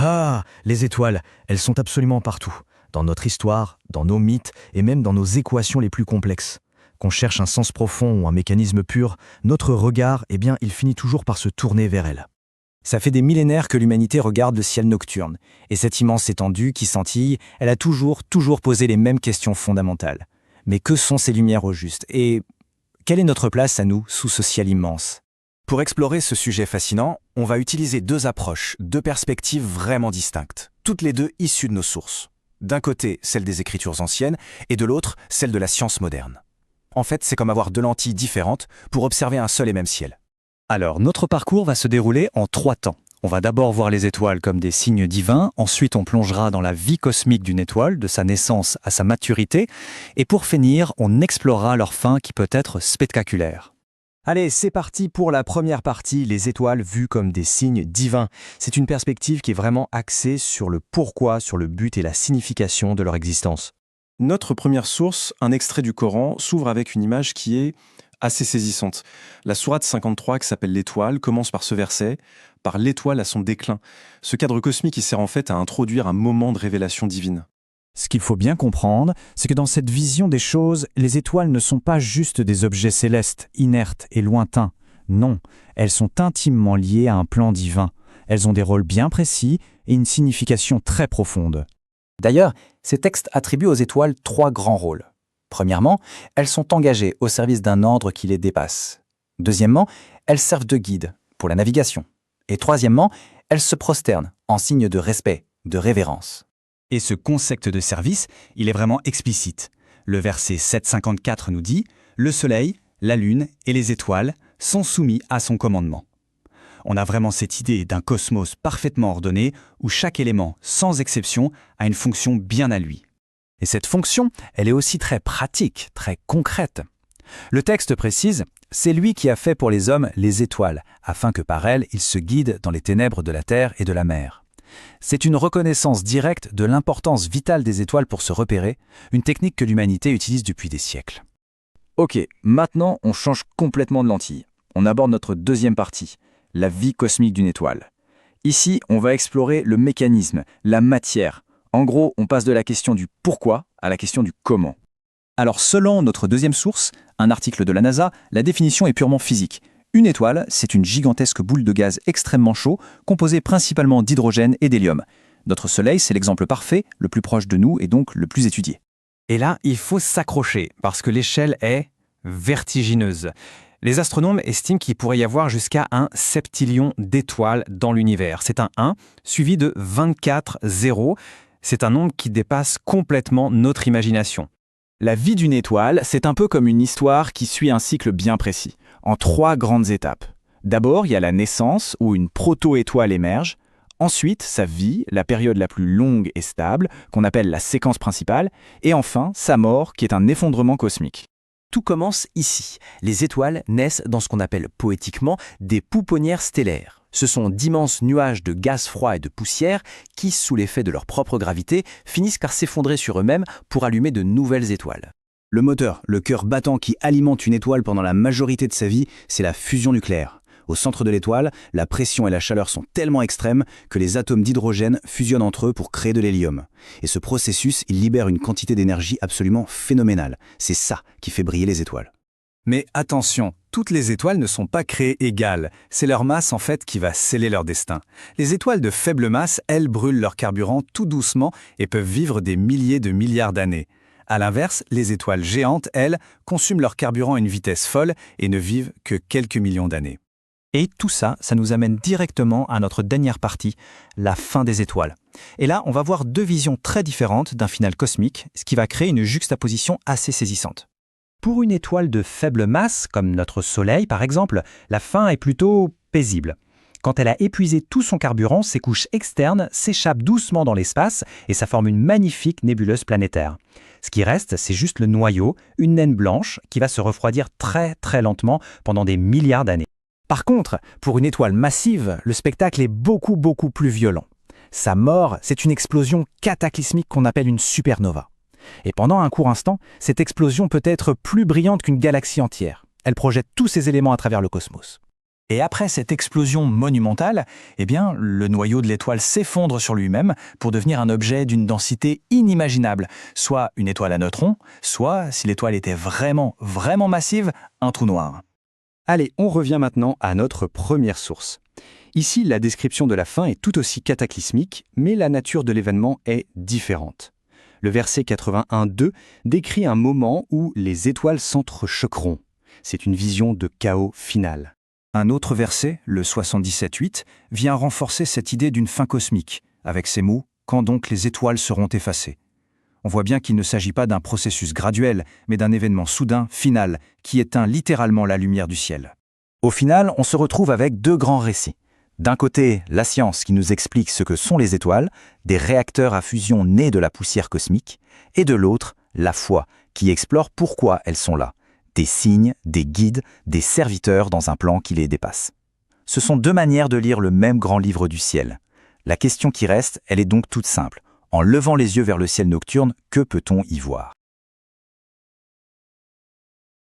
Ah, les étoiles, elles sont absolument partout. Dans notre histoire, dans nos mythes et même dans nos équations les plus complexes. Qu'on cherche un sens profond ou un mécanisme pur, notre regard, il finit toujours par se tourner vers elles. Ça fait des millénaires que l'humanité regarde le ciel nocturne. Et cette immense étendue qui scintille, elle a toujours posé les mêmes questions fondamentales. Mais que sont ces lumières au juste? Et quelle est notre place à nous sous ce ciel immense? Pour explorer ce sujet fascinant, on va utiliser deux approches, deux perspectives vraiment distinctes, toutes les deux issues de nos sources. D'un côté, celle des écritures anciennes, et de l'autre, celle de la science moderne. En fait, c'est comme avoir deux lentilles différentes pour observer un seul et même ciel. Alors, notre parcours va se dérouler en 3 temps. On va d'abord voir les étoiles comme des signes divins, ensuite on plongera dans la vie cosmique d'une étoile, de sa naissance à sa maturité, et pour finir, on explorera leur fin qui peut être spectaculaire. Allez, c'est parti pour la première partie, les étoiles vues comme des signes divins. C'est une perspective qui est vraiment axée sur le pourquoi, sur le but et la signification de leur existence. Notre première source, un extrait du Coran, s'ouvre avec une image qui est assez saisissante. La sourate 53, qui s'appelle l'Étoile, commence par ce verset, par l'étoile à son déclin. Ce cadre cosmique qui sert en fait à introduire un moment de révélation divine. Ce qu'il faut bien comprendre, c'est que dans cette vision des choses, les étoiles ne sont pas juste des objets célestes, inertes et lointains. Non, elles sont intimement liées à un plan divin. Elles ont des rôles bien précis et une signification très profonde. D'ailleurs, ces textes attribuent aux étoiles 3 grands rôles. Premièrement, elles sont engagées au service d'un ordre qui les dépasse. Deuxièmement, elles servent de guide pour la navigation. Et troisièmement, elles se prosternent en signe de respect, de révérence. Et ce concept de service, il est vraiment explicite. Le verset 754 nous dit « Le soleil, la lune et les étoiles sont soumis à son commandement ». On a vraiment cette idée d'un cosmos parfaitement ordonné où chaque élément, sans exception, a une fonction bien à lui. Et cette fonction, elle est aussi très pratique, très concrète. Le texte précise « C'est lui qui a fait pour les hommes les étoiles, afin que par elles, ils se guident dans les ténèbres de la terre et de la mer. » C'est une reconnaissance directe de l'importance vitale des étoiles pour se repérer, une technique que l'humanité utilise depuis des siècles. Ok, maintenant on change complètement de lentille. On aborde notre deuxième partie, la vie cosmique d'une étoile. Ici, on va explorer le mécanisme, la matière. En gros, on passe de la question du pourquoi à la question du comment. Alors, selon notre deuxième source, un article de la NASA, la définition est purement physique. Une étoile, c'est une gigantesque boule de gaz extrêmement chaud, composée principalement d'hydrogène et d'hélium. Notre Soleil, c'est l'exemple parfait, le plus proche de nous et donc le plus étudié. Et là, il faut s'accrocher, parce que l'échelle est vertigineuse. Les astronomes estiment qu'il pourrait y avoir jusqu'à un septillion d'étoiles dans l'univers. C'est un 1, suivi de 24 zéros. C'est un nombre qui dépasse complètement notre imagination. La vie d'une étoile, c'est un peu comme une histoire qui suit un cycle bien précis, en 3 grandes étapes. D'abord, il y a la naissance, où une proto-étoile émerge. Ensuite, sa vie, la période la plus longue et stable, qu'on appelle la séquence principale. Et enfin, sa mort, qui est un effondrement cosmique. Tout commence ici. Les étoiles naissent dans ce qu'on appelle poétiquement des pouponnières stellaires. Ce sont d'immenses nuages de gaz froid et de poussière qui, sous l'effet de leur propre gravité, finissent par s'effondrer sur eux-mêmes pour allumer de nouvelles étoiles. Le moteur, le cœur battant qui alimente une étoile pendant la majorité de sa vie, c'est la fusion nucléaire. Au centre de l'étoile, la pression et la chaleur sont tellement extrêmes que les atomes d'hydrogène fusionnent entre eux pour créer de l'hélium. Et ce processus, il libère une quantité d'énergie absolument phénoménale. C'est ça qui fait briller les étoiles. Mais attention, toutes les étoiles ne sont pas créées égales. C'est leur masse en fait qui va sceller leur destin. Les étoiles de faible masse, elles brûlent leur carburant tout doucement et peuvent vivre des milliers de milliards d'années. A l'inverse, les étoiles géantes, elles, consument leur carburant à une vitesse folle et ne vivent que quelques millions d'années. Et tout ça, ça nous amène directement à notre dernière partie, la fin des étoiles. Et là, on va voir 2 visions très différentes d'un final cosmique, ce qui va créer une juxtaposition assez saisissante. Pour une étoile de faible masse, comme notre Soleil par exemple, la fin est plutôt paisible. Quand elle a épuisé tout son carburant, ses couches externes s'échappent doucement dans l'espace et ça forme une magnifique nébuleuse planétaire. Ce qui reste, c'est juste le noyau, une naine blanche qui va se refroidir très très lentement pendant des milliards d'années. Par contre, pour une étoile massive, le spectacle est beaucoup plus violent. Sa mort, c'est une explosion cataclysmique qu'on appelle une supernova. Et pendant un court instant, cette explosion peut être plus brillante qu'une galaxie entière. Elle projette tous ses éléments à travers le cosmos. Et après cette explosion monumentale, eh bien, le noyau de l'étoile s'effondre sur lui-même pour devenir un objet d'une densité inimaginable, soit une étoile à neutrons, soit, si l'étoile était vraiment, vraiment massive, un trou noir. Allez, on revient maintenant à notre première source. Ici, la description de la fin est tout aussi cataclysmique, mais la nature de l'événement est différente. Le verset 81.2 décrit un moment où les étoiles s'entrechoqueront. C'est une vision de chaos final. Un autre verset, le 77.8, vient renforcer cette idée d'une fin cosmique, avec ces mots « quand donc les étoiles seront effacées ». On voit bien qu'il ne s'agit pas d'un processus graduel, mais d'un événement soudain, final, qui éteint littéralement la lumière du ciel. Au final, on se retrouve avec deux grands récits. D'un côté, la science qui nous explique ce que sont les étoiles, des réacteurs à fusion nés de la poussière cosmique, et de l'autre, la foi qui explore pourquoi elles sont là. Des signes, des guides, des serviteurs dans un plan qui les dépasse. Ce sont deux manières de lire le même grand livre du ciel. La question qui reste, elle est donc toute simple. En levant les yeux vers le ciel nocturne, que peut-on y voir ?